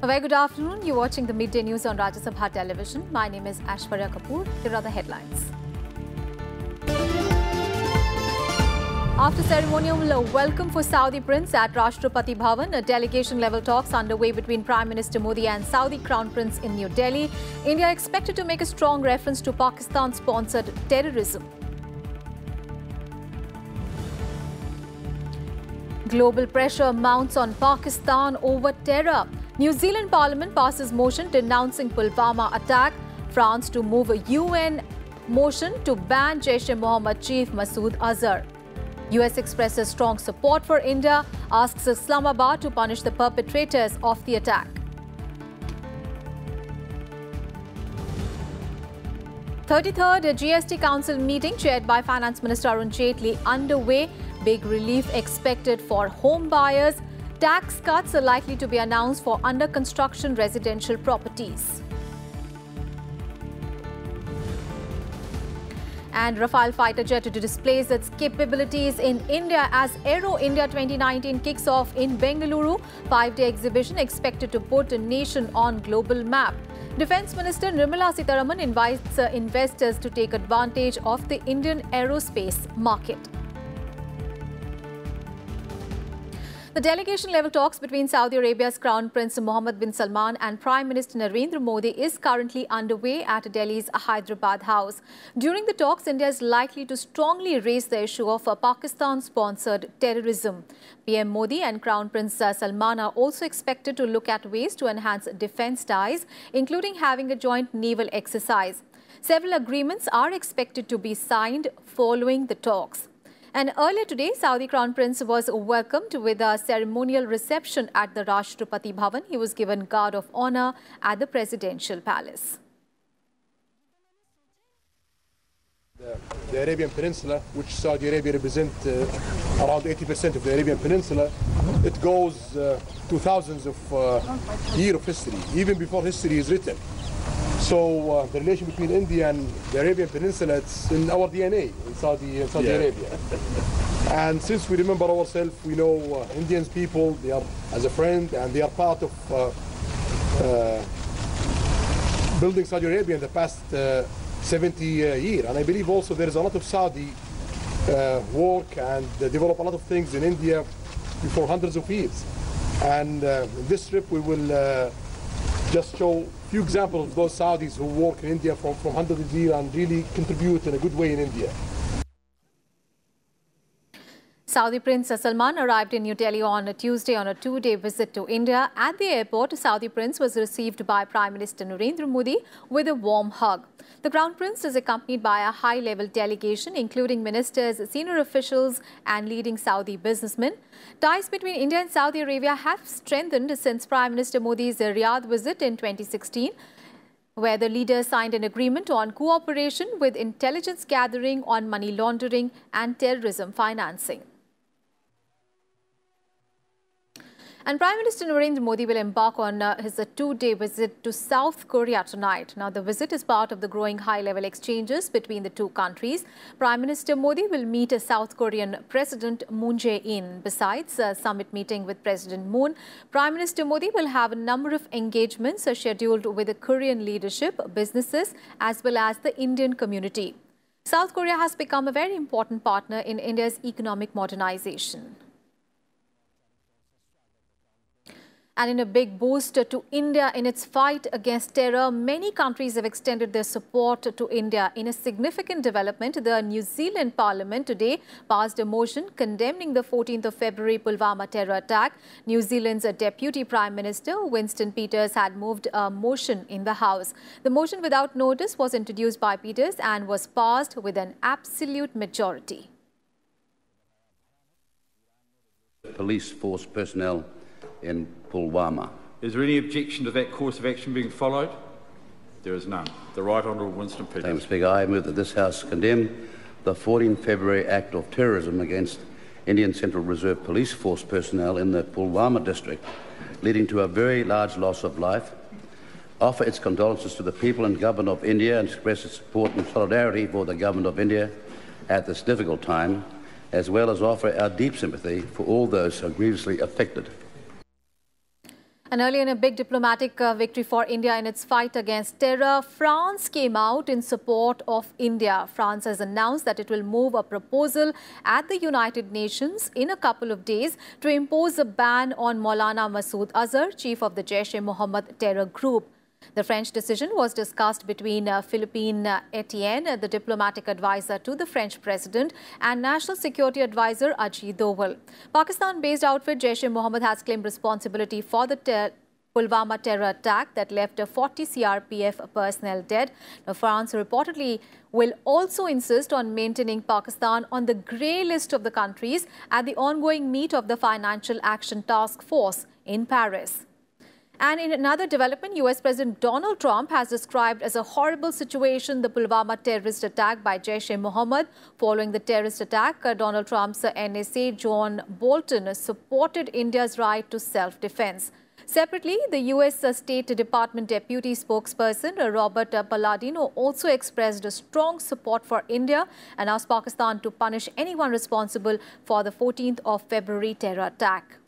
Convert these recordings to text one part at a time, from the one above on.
A very good afternoon. You're watching the midday news on Rajya Sabha television. My name is Aishwarya Kapoor. Here are the headlines. After ceremonial welcome for Saudi Prince at Rashtrapati Bhavan, a delegation-level talks underway between Prime Minister Modi and Saudi Crown Prince in New Delhi. India expected to make a strong reference to Pakistan-sponsored terrorism. Global pressure mounts on Pakistan over terror. New Zealand Parliament passes motion denouncing PULWAMA attack. France to move a UN motion to ban Jaish-e-Mohammed chief Masood Azhar. US expresses strong support for India, asks Islamabad to punish the perpetrators of the attack. Thirty-third GST Council meeting chaired by Finance Minister Arun Jaitley underway. Big relief expected for home buyers. Tax cuts are likely to be announced for under-construction residential properties. And Rafale fighter jet to displays its capabilities in India as AERO India 2019 kicks off in Bengaluru. 5-day exhibition expected to put a nation on global map. Defence Minister Nirmala Sitharaman invites investors to take advantage of the Indian aerospace market. The delegation-level talks between Saudi Arabia's Crown Prince Mohammed bin Salman and Prime Minister Narendra Modi is currently underway at Delhi's Hyderabad House. During the talks, India is likely to strongly raise the issue of Pakistan-sponsored terrorism. PM Modi and Crown Prince Salman are also expected to look at ways to enhance defence ties, including having a joint naval exercise. Several agreements are expected to be signed following the talks. And earlier today, Saudi Crown Prince was welcomed with a ceremonial reception at the Rashtrapati Bhavan. He was given guard of honor at the presidential palace. The Arabian Peninsula, which Saudi Arabia represents around 80% of the Arabian Peninsula, it goes to thousands of years of history, even before history is written. So the relation between India and the Arabian Peninsula, it's in our DNA in Saudi Arabia. And since we remember ourselves, we know Indian people, they are as a friend, and they are part of building Saudi Arabia in the past 70 years. And I believe also there is a lot of Saudi work and they develop a lot of things in India before hundreds of years. And in this trip we will just show a few examples of those Saudis who work in India from hundreds of years and really contribute in a good way in India. Saudi Prince Salman arrived in New Delhi on a Tuesday on a 2-day visit to India. At the airport, Saudi Prince was received by Prime Minister Narendra Modi with a warm hug. The Crown Prince is accompanied by a high-level delegation, including ministers, senior officials and leading Saudi businessmen. Ties between India and Saudi Arabia have strengthened since Prime Minister Modi's Riyadh visit in 2016, where the leaders signed an agreement on cooperation with intelligence gathering on money laundering and terrorism financing. And Prime Minister Narendra Modi will embark on his 2-day visit to South Korea tonight. Now, the visit is part of the growing high-level exchanges between the two countries. Prime Minister Modi will meet South Korean President Moon Jae-in. Besides a summit meeting with President Moon, Prime Minister Modi will have a number of engagements scheduled with the Korean leadership, businesses, as well as the Indian community. South Korea has become a very important partner in India's economic modernization. And in a big boost to India in its fight against terror, many countries have extended their support to India. In a significant development, the New Zealand Parliament today passed a motion condemning the 14th of February PULWAMA terror attack. New Zealand's Deputy Prime Minister Winston Peters had moved a motion in the House. The motion without notice was introduced by Peters and was passed with an absolute majority. Police force personnel in PULWAMA. Is there any objection to that course of action being followed? There is none. The Right Honourable Winston Peters. Madam Speaker, I move that this House condemn the 14 February act of terrorism against Indian Central Reserve Police Force personnel in the PULWAMA district, leading to a very large loss of life, offer its condolences to the people and Government of India and express its support and solidarity for the Government of India at this difficult time, as well as offer our deep sympathy for all those who are grievously affected. And earlier, in a big diplomatic victory for India in its fight against terror, France came out in support of India. France has announced that it will move a proposal at the United Nations in a couple of days to impose a ban on Maulana Masood Azhar, chief of the Jaish-e-Mohammed terror group. The French decision was discussed between Philippine Etienne, the diplomatic advisor to the French president, and National Security Advisor Ajit Doval. Pakistan-based outfit Jaish-e-Mohammed has claimed responsibility for the PULWAMA terror attack that left 40 CRPF personnel dead. Now, France reportedly will also insist on maintaining Pakistan on the grey list of the countries at the ongoing meet of the Financial Action Task Force in Paris. And in another development, US President Donald Trump has described as a horrible situation the PULWAMA terrorist attack by Jaish-e-Mohammed. Following the terrorist attack, Donald Trump's NSA John Bolton supported India's right to self-defense. Separately, the US State Department Deputy Spokesperson Robert Palladino also expressed a strong support for India and asked Pakistan to punish anyone responsible for the 14th of February terror attack.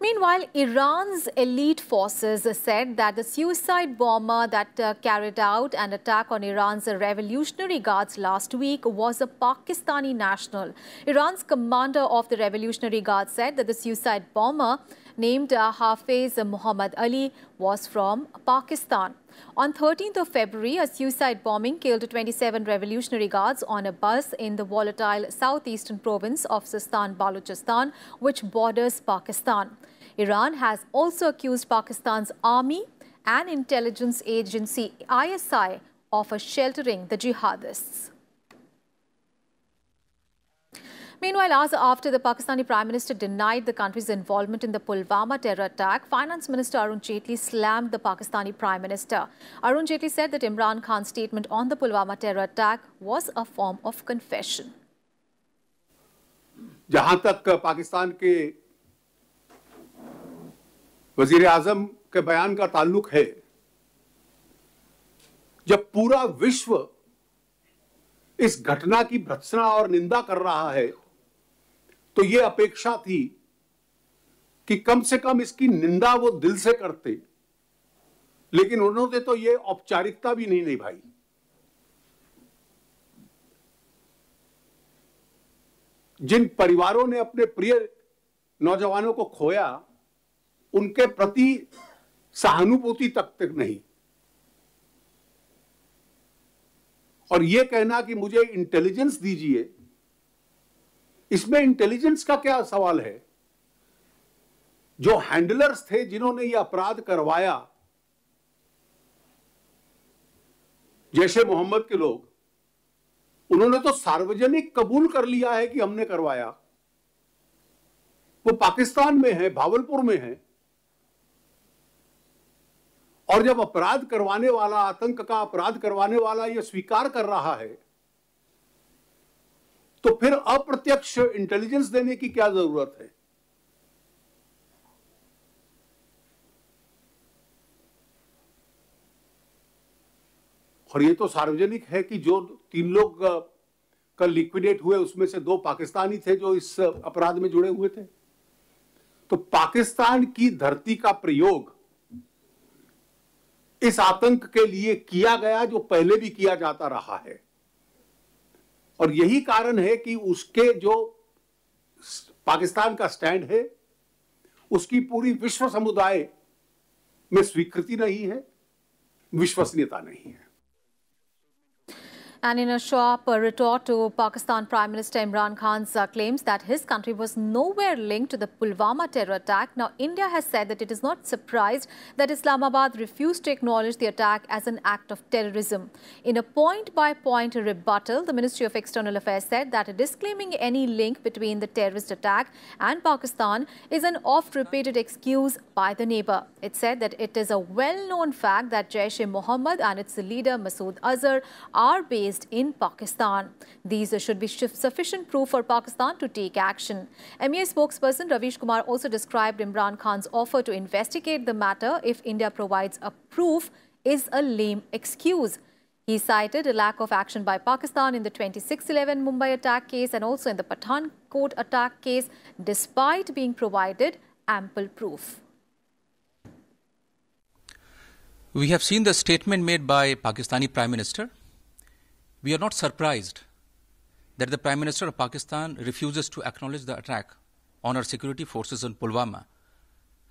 Meanwhile, Iran's elite forces said that the suicide bomber that carried out an attack on Iran's Revolutionary Guards last week was a Pakistani national. Iran's commander of the Revolutionary Guards said that the suicide bomber, named Hafiz Muhammad Ali, was from Pakistan. On 13th of February, a suicide bombing killed 27 Revolutionary Guards on a bus in the volatile southeastern province of Sistan-Balochistan, which borders Pakistan. Iran has also accused Pakistan's army and intelligence agency ISI of sheltering the jihadists. Meanwhile, hours after the Pakistani Prime Minister denied the country's involvement in the PULWAMA terror attack, Finance Minister Arun Jaitley slammed the Pakistani Prime Minister. Arun Jaitley said that Imran Khan's statement on the PULWAMA terror attack was a form of confession. जहां तक पाकिस्तान के वजीर आजम के बयान का ताल्लुक है, जब पूरा विश्व इस घटना की भर्त्सना और निंदा कर रहा है, तो ये अपेक्षा थी कि कम से कम इसकी निंदा वो दिल से करते, लेकिन उन्होंने तो ये औपचारिकता भी नहीं निभाई। जिन परिवारों ने अपने प्रिय नौजवानों को खोया, उनके प्रति सहानुभूति तक नहीं। और यह कहना कि मुझे इंटेलिजेंस दीजिए, इसमें इंटेलिजेंस का क्या सवाल है? जो हैंडलर्स थे जिन्होंने यह अपराध करवाया, जैशे मोहम्मद के लोग, उन्होंने तो सार्वजनिक कबूल कर लिया है कि हमने करवाया। वो पाकिस्तान में है, भावलपुर में है, और जब अपराध करवाने वाला, आतंक का अपराध करवाने वाला यह स्वीकार कर रहा है, तो फिर अप्रत्यक्ष इंटेलिजेंस देने की क्या जरूरत है? और ये तो सार्वजनिक है कि जो 3 लोग कल लिक्विडेट हुए, उसमें से 2 पाकिस्तानी थे जो इस अपराध में जुड़े हुए थे। तो पाकिस्तान की धरती का प्रयोग इस आतंक के लिए किया गया, जो पहले भी किया जाता रहा है। और यही कारण है कि उसके जो पाकिस्तान का स्टैंड है, उसकी पूरी विश्व समुदाय में स्वीकृति नहीं है, विश्वसनीयता नहीं है। And in a sharp retort to Pakistan Prime Minister Imran Khan's claims that his country was nowhere linked to the PULWAMA terror attack, now India has said that it is not surprised that Islamabad refused to acknowledge the attack as an act of terrorism. In a point-by-point rebuttal, the Ministry of External Affairs said that disclaiming any link between the terrorist attack and Pakistan is an oft-repeated excuse by the neighbor. It said that it is a well-known fact that Jaish-e-Mohammed and its leader Masood Azhar are based in Pakistan. These should be sufficient proof for Pakistan to take action. MEA spokesperson Ravish Kumar also described Imran Khan's offer to investigate the matter if India provides a proof is a lame excuse. He cited a lack of action by Pakistan in the 26/11 Mumbai attack case and also in the Pathankot attack case, despite being provided ample proof. We have seen the statement made by Pakistani Prime Minister. We are not surprised that the Prime Minister of Pakistan refuses to acknowledge the attack on our security forces in PULWAMA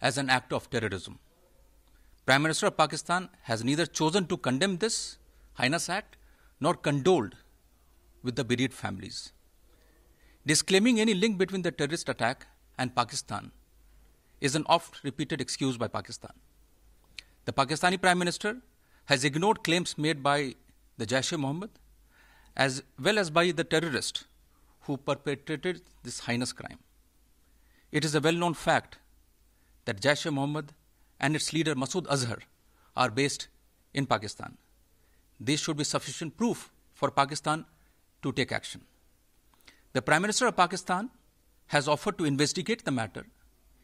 as an act of terrorism. Prime Minister of Pakistan has neither chosen to condemn this heinous act nor condoled with the bereaved families. Disclaiming any link between the terrorist attack and Pakistan is an oft-repeated excuse by Pakistan. The Pakistani Prime Minister has ignored claims made by the Jaish-e-Mohammed as well as by the terrorist who perpetrated this heinous crime. It is a well-known fact that Jaish-e-Mohammed and its leader Masood Azhar are based in Pakistan. This should be sufficient proof for Pakistan to take action. The Prime Minister of Pakistan has offered to investigate the matter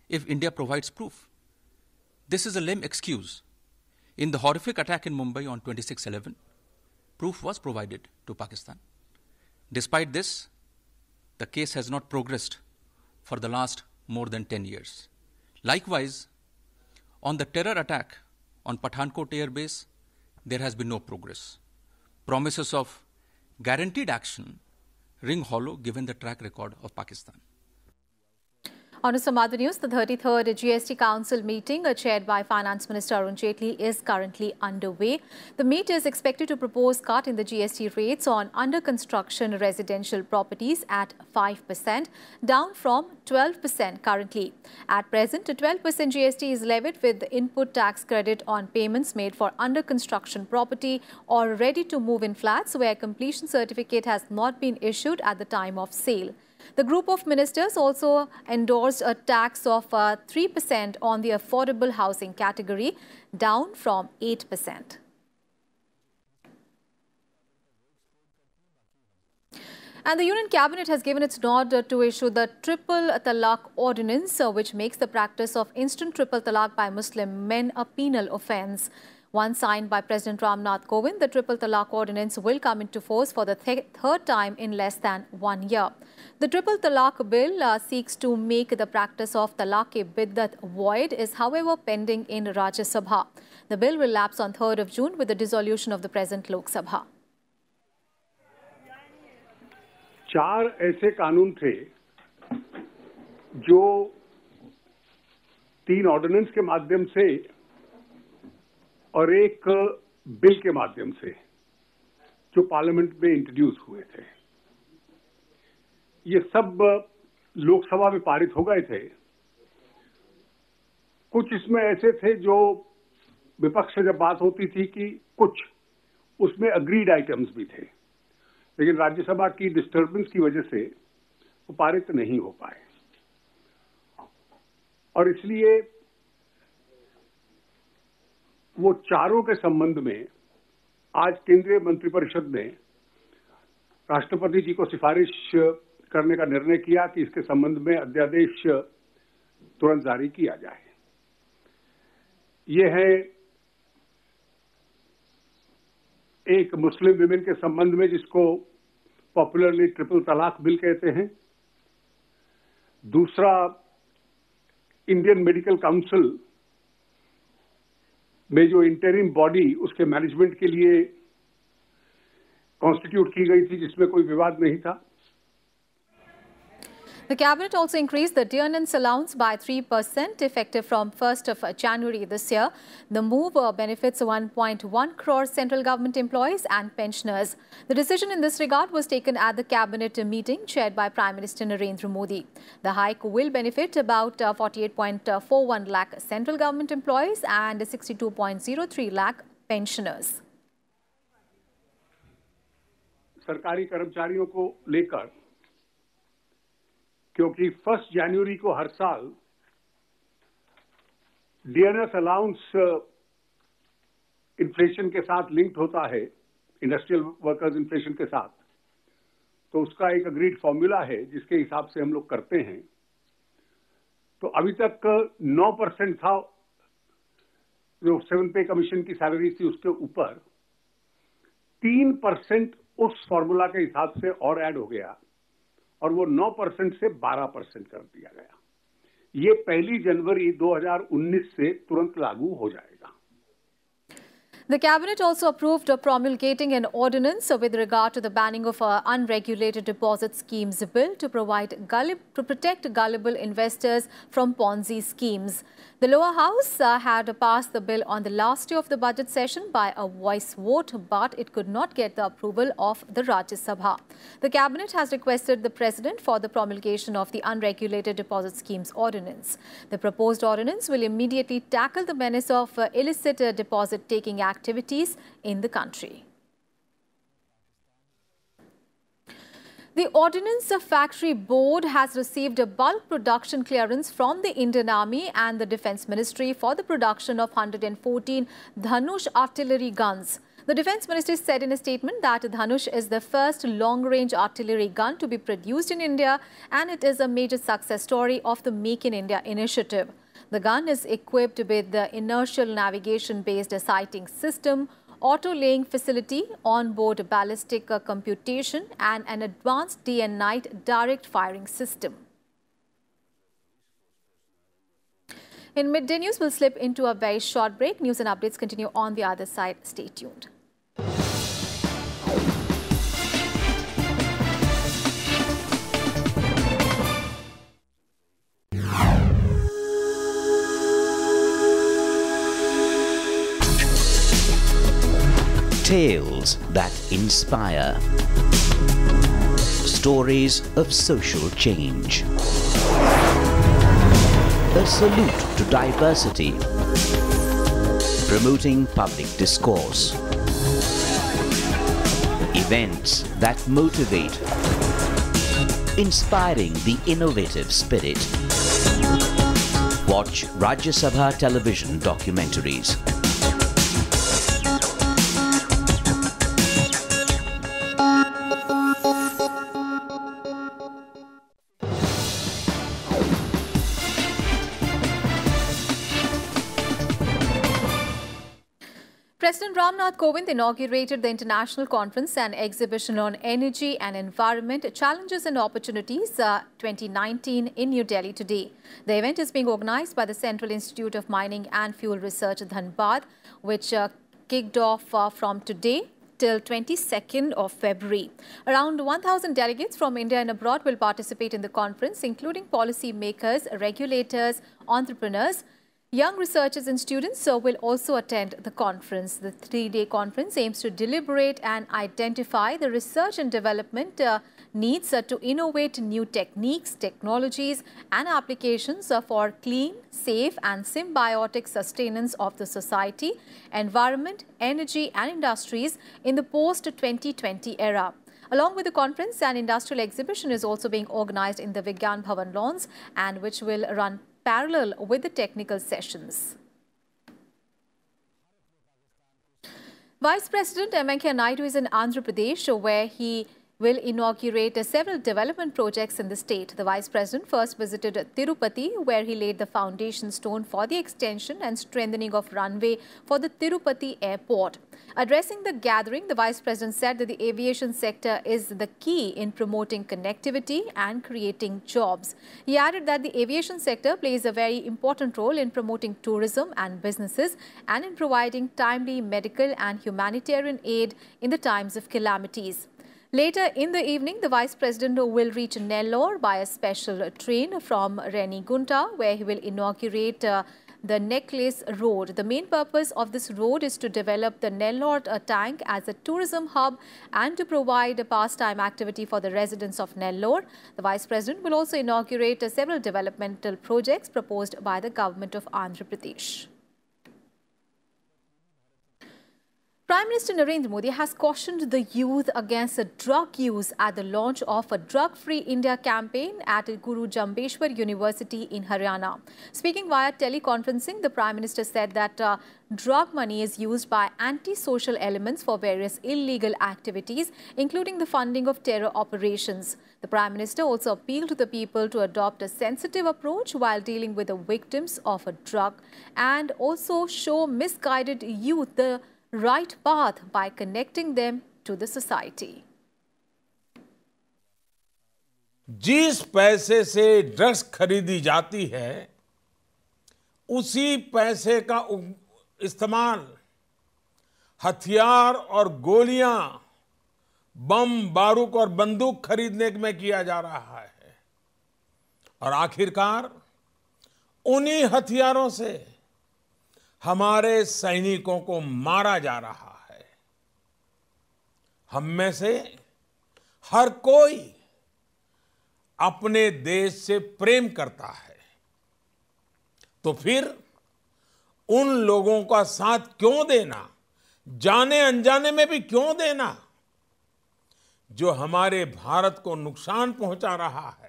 if India provides proof. This is a lame excuse. In the horrific attack in Mumbai on 26/11, proof was provided to Pakistan. Despite this, the case has not progressed for the last more than 10 years. Likewise, on the terror attack on Pathankot Air Base, there has been no progress. Promises of guaranteed action ring hollow given the track record of Pakistan. On to some other news, the 33rd GST Council meeting, chaired by Finance Minister Arun Jaitley, is currently underway. The meet is expected to propose cut in the GST rates on under-construction residential properties at 5%, down from 12% currently. At present, a 12% GST is levied with the input tax credit on payments made for under-construction property or ready-to-move-in flats where completion certificate has not been issued at the time of sale. The group of ministers also endorsed a tax of 3% on the affordable housing category, down from 8%. And the Union Cabinet has given its nod to issue the Triple Talaq Ordinance, which makes the practice of instant triple talaq by Muslim men a penal offence. Once signed by President Ram Nath Kovind, the Triple Talaq Ordinance will come into force for the third time in less than 1 year. The Triple Talaq Bill seeks to make the practice of talaq-e-biddat void, is however pending in Rajya Sabha. The bill will lapse on 3rd of June with the dissolution of the present Lok Sabha. 4 ऐसे कानून थे जो 3 ordinance के माध्यम से और एक bill के माध्यम से जो पार्लियामेंट में इंट्रोड्यूस हुए थे, ये सब लोकसभा में पारित हो गए थे। कुछ इसमें ऐसे थे जो विपक्ष से जब बात होती थी कि कुछ उसमें अग्रीड आइटम्स भी थे, लेकिन राज्यसभा की डिस्टर्बेंस की वजह से वो पारित नहीं हो पाए और इसलिए वो चारों के संबंध में आज केंद्रीय मंत्रिपरिषद ने राष्ट्रपति जी को सिफारिश करने का निर्णय किया कि इसके संबंध में अध्यादेश तुरंत जारी किया जाए। ये है एक मुस्लिम विमेन के संबंध में जिसको पॉपुलरली ट्रिपल तलाक बिल कहते हैं। दूसरा, इंडियन मेडिकल काउंसिल में जो इंटरिम बॉडी उसके मैनेजमेंट के लिए कॉन्स्टिट्यूट की गई थी जिसमें कोई विवाद नहीं था। The Cabinet also increased the dearnence allowance by 3% effective from 1st of January this year. The move benefits 1.1 crore central government employees and pensioners. The decision in this regard was taken at the Cabinet meeting chaired by Prime Minister Narendra Modi. The hike will benefit about 48.41 lakh central government employees and 62.03 lakh pensioners. सरकारी कर्मचारियों को लेकर, क्योंकि 1 जनवरी को हर साल DNS allowance inflation के साथ linked होता है, इंडस्ट्रियल वर्कर्स इन्फ्लेशन के साथ, तो उसका एक अग्रीड फॉर्मूला है जिसके हिसाब से हम लोग करते हैं। तो अभी तक 9% था जो 7 पे कमीशन की सैलरी थी उसके ऊपर, 3% उस फॉर्मूला के हिसाब से और ऐड हो गया और वो 9% से 12% कर दिया गया। ये 1 जनवरी 2019 से तुरंत लागू हो जाएगा। The Cabinet also approved promulgating an ordinance with regard to the banning of unregulated deposit schemes bill to protect gullible investors from Ponzi schemes. The lower house had passed the bill on the last day of the budget session by a voice vote, but it could not get the approval of the Rajya Sabha. The Cabinet has requested the President for the promulgation of the unregulated deposit schemes ordinance. The proposed ordinance will immediately tackle the menace of illicit deposit-taking activities in the country. The Ordnance Factory Board has received a bulk production clearance from the Indian Army and the Defence Ministry for the production of 114 Dhanush artillery guns. The Defence Ministry said in a statement that Dhanush is the first long-range artillery gun to be produced in India, and it is a major success story of the Make in India initiative. The gun is equipped with the inertial navigation-based sighting system, auto-laying facility, on-board ballistic computation, and an advanced day and night direct firing system. In midday news, we'll slip into a very short break. News and updates continue on the other side. Stay tuned. Tales that inspire. Stories of social change. A salute to diversity. Promoting public discourse. Events that motivate. Inspiring the innovative spirit. Watch Rajya Sabha television documentaries. President Ram Nath Kovind inaugurated the International Conference and Exhibition on Energy and Environment Challenges and Opportunities 2019 in New Delhi today. The event is being organized by the Central Institute of Mining and Fuel Research, Dhanbad, which kicked off from today till 22nd of February. Around 1,000 delegates from India and abroad will participate in the conference, including policy makers, regulators, entrepreneurs. Young researchers and students will also attend the conference. The three-day conference aims to deliberate and identify the research and development needs to innovate new techniques, technologies and applications for clean, safe and symbiotic sustenance of the society, environment, energy and industries in the post-2020 era. Along with the conference, an industrial exhibition is also being organized in the Vigyan Bhavan lawns, and which will run parallel with the technical sessions. Vice President Venkaiah Naidu is in Andhra Pradesh, where he will inaugurate several development projects in the state. The Vice President first visited Tirupati, where he laid the foundation stone for the extension and strengthening of runway for the Tirupati airport. Addressing the gathering, the Vice President said that the aviation sector is the key in promoting connectivity and creating jobs. He added that the aviation sector plays a very important role in promoting tourism and businesses and in providing timely medical and humanitarian aid in the times of calamities. Later in the evening, the Vice President will reach Nellore by a special train from Renigunta, where he will inaugurate the Necklace Road. The main purpose of this road is to develop the Nellore tank as a tourism hub and to provide a pastime activity for the residents of Nellore. The Vice President will also inaugurate several developmental projects proposed by the government of Andhra Pradesh. Prime Minister Narendra Modi has cautioned the youth against drug use at the launch of a Drug-Free India campaign at Guru Jambeshwar University in Haryana. Speaking via teleconferencing, the Prime Minister said that drug money is used by anti-social elements for various illegal activities, including the funding of terror operations. The Prime Minister also appealed to the people to adopt a sensitive approach while dealing with the victims of a drug and also show misguided youth the right path by connecting them to the society. जिस पैसे से drugs खरीदी जाती है उसी पैसे का इस्तेमाल हथियार और गोलियां, बम, बारूद और बंदूक खरीदने में किया जा रहा है और आखिरकार उन्हीं हथियारों से हमारे सैनिकों को मारा जा रहा है। हम में से हर कोई अपने देश से प्रेम करता है, तो फिर उन लोगों का साथ क्यों देना, जाने अनजाने में भी क्यों देना, जो हमारे भारत को नुकसान पहुंचा रहा है।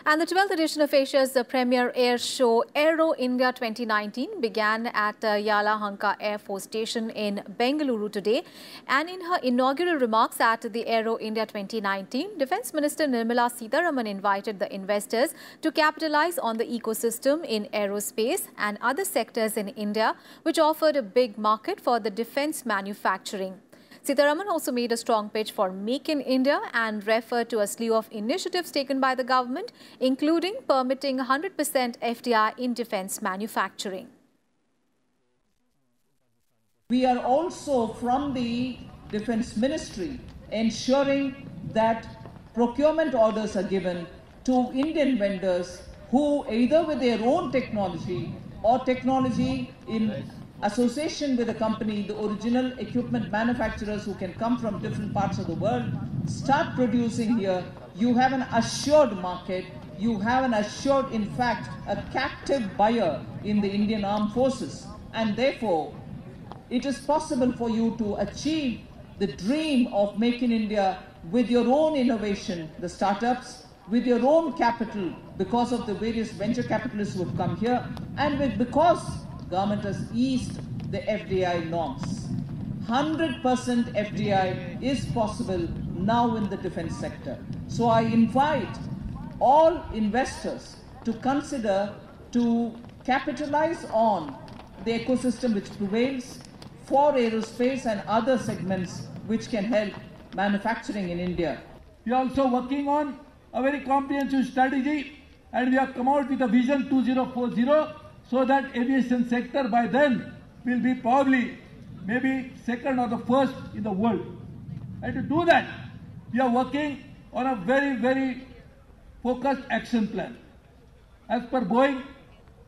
And the 12th edition of Asia's premier air show, AERO India 2019, began at Yelahanka Air Force Station in Bengaluru today. And in her inaugural remarks at the AERO India 2019, Defence Minister Nirmala Sitharaman invited the investors to capitalize on the ecosystem in aerospace and other sectors in India, which offered a big market for the defence manufacturing. Sitharaman also made a strong pitch for Make in India and referred to a slew of initiatives taken by the government, including permitting 100% FDI in defence manufacturing. We are also from the Defence Ministry ensuring that procurement orders are given to Indian vendors who either with their own technology or technology in association with a company, the original equipment manufacturers who can come from different parts of the world, start producing here. You have an assured market. You have an assured, in fact, a captive buyer in the Indian Armed Forces. And therefore, it is possible for you to achieve the dream of Make in India with your own innovation, the startups, with your own capital because of the various venture capitalists who have come here, and because government has eased the FDI norms. 100% FDI is possible now in the defence sector. So I invite all investors to consider to capitalize on the ecosystem which prevails for aerospace and other segments which can help manufacturing in India. We are also working on a very comprehensive strategy, and we have come out with a vision 2040 so that aviation sector by then will be probably maybe second or the first in the world. And to do that, we are working on a very, very focused action plan. As per Boeing,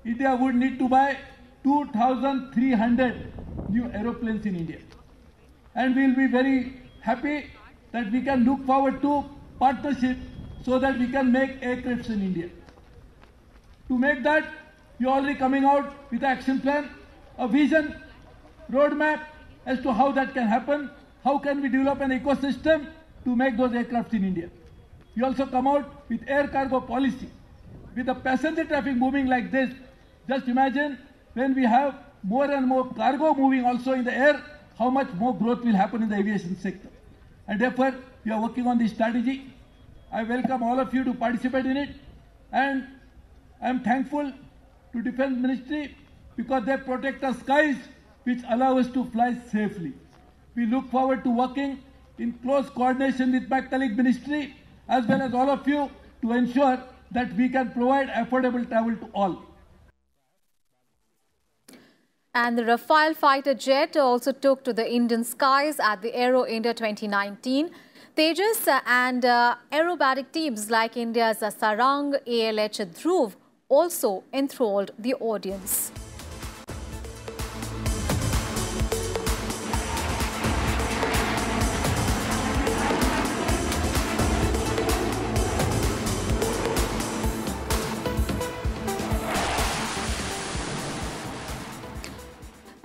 India would need to buy 2,300 new aeroplanes in India. And we will be very happy that we can look forward to partnership so that we can make aircrafts in India. To make that, we are already coming out with an action plan, a vision, roadmap as to how that can happen, how can we develop an ecosystem to make those aircrafts in India. We also come out with air cargo policy. With the passenger traffic moving like this, just imagine when we have more and more cargo moving also in the air, how much more growth will happen in the aviation sector. And therefore, we are working on this strategy. I welcome all of you to participate in it, and I am thankful to Defence Ministry because they protect our skies which allow us to fly safely. We look forward to working in close coordination with my colleague ministry as well as all of you to ensure that we can provide affordable travel to all. And the Rafale fighter jet also took to the Indian skies at the AERO India 2019. Tejas and aerobatic teams like India's Sarang, ALH Dhruv also enthralled the audience.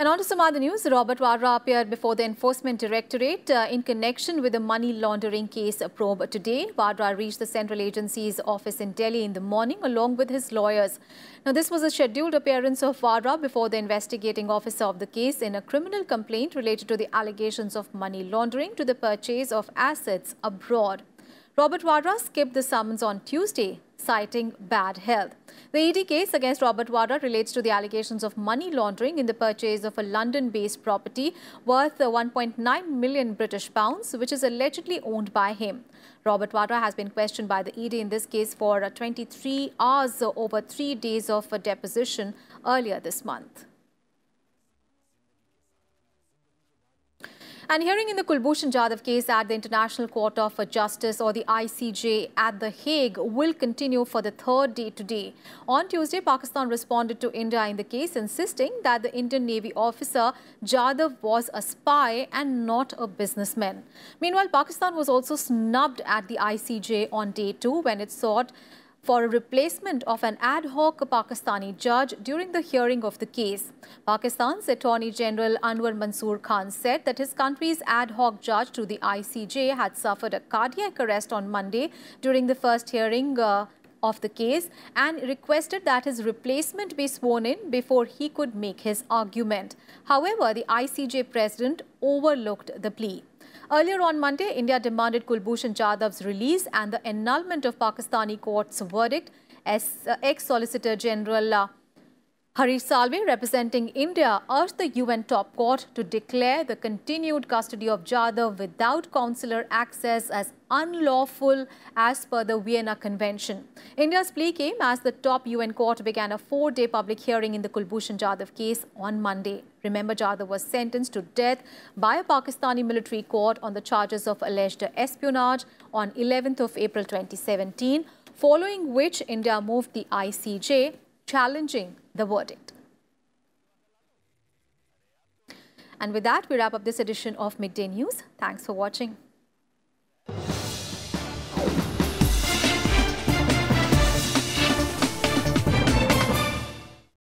And on to some other news. Robert Vadra appeared before the Enforcement Directorate in connection with the money laundering case probe today. Vadra reached the Central Agency's office in Delhi in the morning along with his lawyers. Now, this was a scheduled appearance of Vadra before the investigating officer of the case in a criminal complaint related to the allegations of money laundering to the purchase of assets abroad. Robert Vadra skipped the summons on Tuesday, citing bad health. The ED case against Robert Vadra relates to the allegations of money laundering in the purchase of a London-based property worth 1.9 million British pounds, which is allegedly owned by him. Robert Vadra has been questioned by the ED in this case for 23 hours over 3 days of deposition earlier this month. And hearing in the Kulbhushan Jadhav case at the International Court of Justice, or the ICJ at The Hague, will continue for the third day today. On Tuesday, Pakistan responded to India in the case, insisting that the Indian Navy officer Jadhav was a spy and not a businessman. Meanwhile, Pakistan was also snubbed at the ICJ on day 2 when it sought for a replacement of an ad hoc Pakistani judge during the hearing of the case. Pakistan's Attorney General Anwar Mansoor Khan said that his country's ad hoc judge to the ICJ had suffered a cardiac arrest on Monday during the first hearing of the case and requested that his replacement be sworn in before he could make his argument. However, the ICJ president overlooked the plea. Earlier on Monday, India demanded Kulbhushan Jadhav's release and the annulment of Pakistani court's verdict. Ex-Solicitor General Harish Salve, representing India, urged the UN top court to declare the continued custody of Jadhav without consular access as unlawful as per the Vienna Convention. India's plea came as the top UN court began a 4-day public hearing in the Kulbhushan Jadhav case on Monday. Remember, Jadhav was sentenced to death by a Pakistani military court on the charges of alleged espionage on 11th of April 2017, following which India moved the ICJ, challenging the verdict. And with that, we wrap up this edition of Midday News. Thanks for watching.